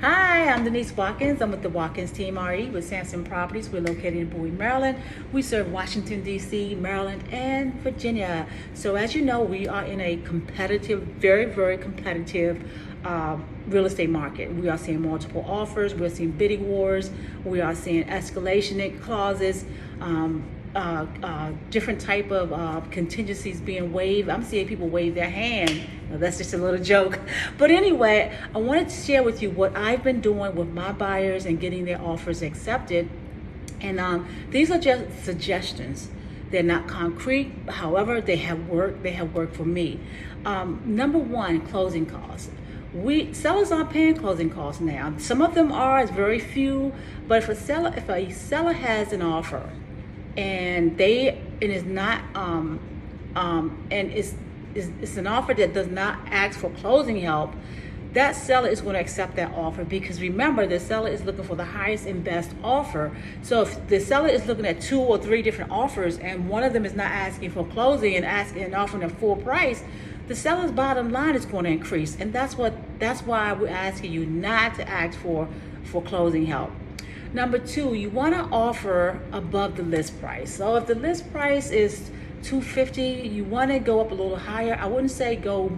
Hi, I'm Denise Watkins. I'm with the Watkins Team RE with Sampson Properties. We're located in Bowie, Maryland. We serve Washington, D.C., Maryland, and Virginia. So as you know, we are in a competitive, very, very competitive real estate market. We are seeing multiple offers. We're seeing bidding wars. We are seeing escalation clauses. Different type of contingencies being waived. I'm seeing people waive their hand. Now, that's just a little joke. But anyway, I wanted to share with you what I've been doing with my buyers and getting their offers accepted. And these are just suggestions. They're not concrete. However, they have worked. They have worked for me. Number one, closing costs. Sellers aren't paying closing costs now. Some of them are, it's very few. But if a seller has an offer and it's not it's an offer that does not ask for closing help, that seller is going to accept that offer, because remember, the seller is looking for the highest and best offer. So if the seller is looking at 2 or 3 different offers and one of them is not asking for closing and offering a full price, the seller's bottom line is going to increase. And that's why we're asking you not to ask for closing help. Number 2, you want to offer above the list price. So if the list price is $250, you want to go up a little higher. I wouldn't say go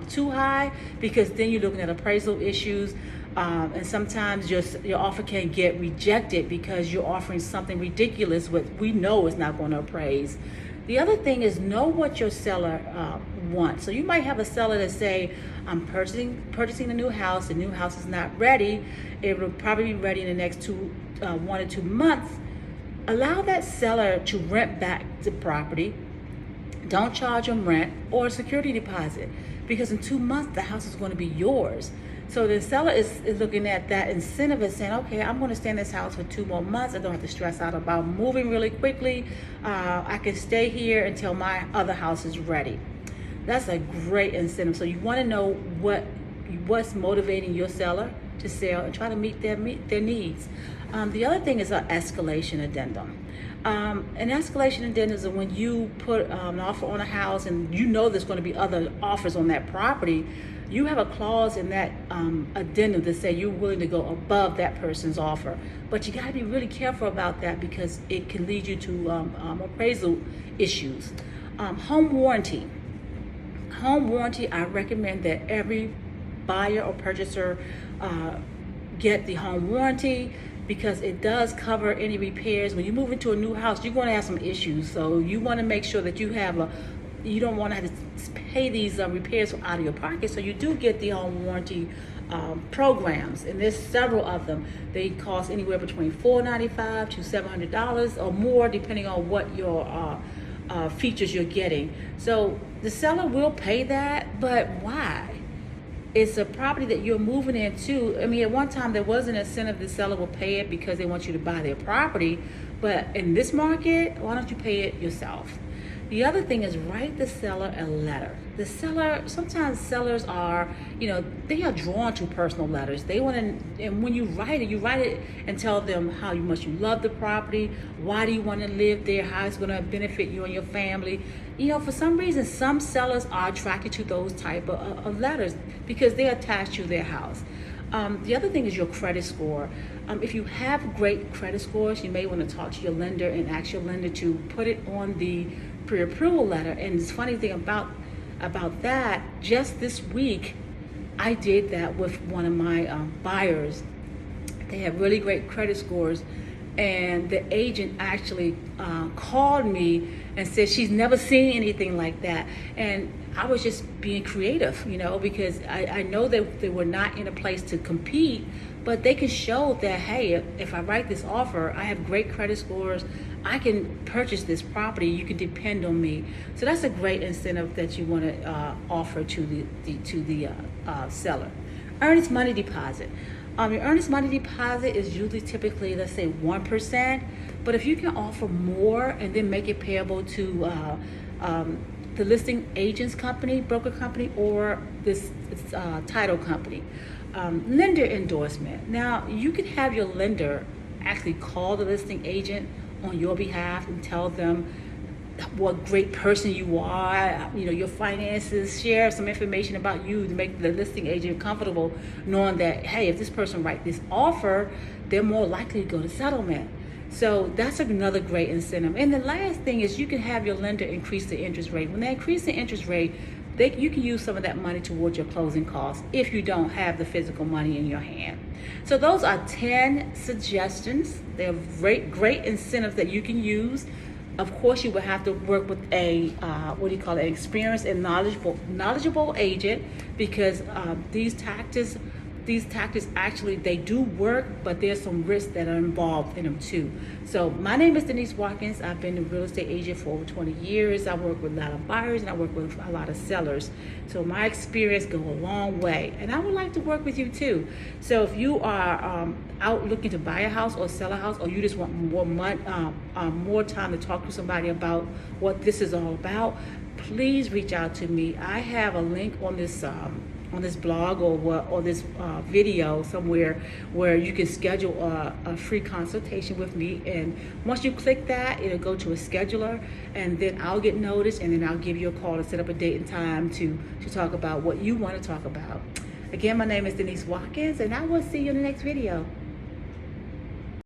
too high, because then you're looking at appraisal issues, and sometimes your offer can get rejected because you're offering something ridiculous what we know is not going to appraise. The other thing is, know what your seller wants. So you might have a seller that say, I'm purchasing a new house. The new house is not ready. It will probably be ready in the next 1 or 2 months. Allow that seller to rent back the property. Don't charge them rent or a security deposit, because in 2 months the house is going to be yours. So the seller is looking at that incentive and saying, okay, I'm going to stay in this house for 2 more months. I don't have to stress out about moving really quickly. I can stay here until my other house is ready. That's a great incentive. So you want to know what's motivating your seller to sell and try to meet their needs. The other thing is an escalation addendum. An escalation addendum is when you put an offer on a house and you know there's going to be other offers on that property. You have a clause in that addendum that say you're willing to go above that person's offer. But you got to be really careful about that, because it can lead you to appraisal issues. Home warranty. Home warranty, I recommend that every buyer or purchaser get the home warranty, because it does cover any repairs. When you move into a new house, you're going to have some issues. So you want to make sure that you don't want to have to pay these repairs out of your pocket. So you do get the home warranty programs, and there's several of them. They cost anywhere between $495 to $700 or more, depending on what your features you're getting. So the seller will pay that, but why? It's a property that you're moving into. I mean, at one time there was an incentive the seller will pay it because they want you to buy their property, but in this market, why don't you pay it yourself? The other thing is, write the seller a letter. Sometimes sellers are, they are drawn to personal letters. They want to, and when you write it and tell them how much you love the property, why do you want to live there, how it's going to benefit you and your family. For some reason, some sellers are attracted to those type of letters because they're attached to their house. The other thing is your credit score. If you have great credit scores, you may want to talk to your lender and ask your lender to put it on the pre-approval letter. And the funny thing about that, just this week, I did that with one of my buyers. They have really great credit scores, and the agent actually called me and said she's never seen anything like that. And I was just being creative, because I know that they were not in a place to compete, but they can show that, hey, if I write this offer, I have great credit scores, I can purchase this property, you can depend on me. So that's a great incentive that you want to offer to the seller. Earnest money deposit. Your earnest money deposit is usually typically, let's say, 1%, but if you can offer more and then make it payable to the listing agent's company, broker company, or this title company. Lender endorsement. Now, you can have your lender actually call the listing agent on your behalf and tell them what great person you are, your finances, share some information about you to make the listing agent comfortable knowing that, hey, if this person writes this offer, they're more likely to go to settlement. So that's another great incentive. And the last thing is you can have your lender increase the interest rate. When they increase the interest rate, you can use some of that money towards your closing costs if you don't have the physical money in your hand. So those are 10 suggestions. They're great incentives that you can use. Of course, you will have to work with an experienced and knowledgeable agent, because these tactics actually, they do work, but there's some risks that are involved in them too. So my name is Denise Watkins. I've been a real estate agent for over 20 years. I work with a lot of buyers and I work with a lot of sellers. So my experience goes a long way, and I would like to work with you too. So if you are out looking to buy a house or sell a house, or you just want more time to talk to somebody about what this is all about, please reach out to me. I have a link on this blog or this video somewhere where you can schedule a free consultation with me. And once you click that, it'll go to a scheduler, and then I'll get notice, and then I'll give you a call to set up a date and time to talk about what you want to talk about. Again, my name is Denise Watkins, and I will see you in the next video.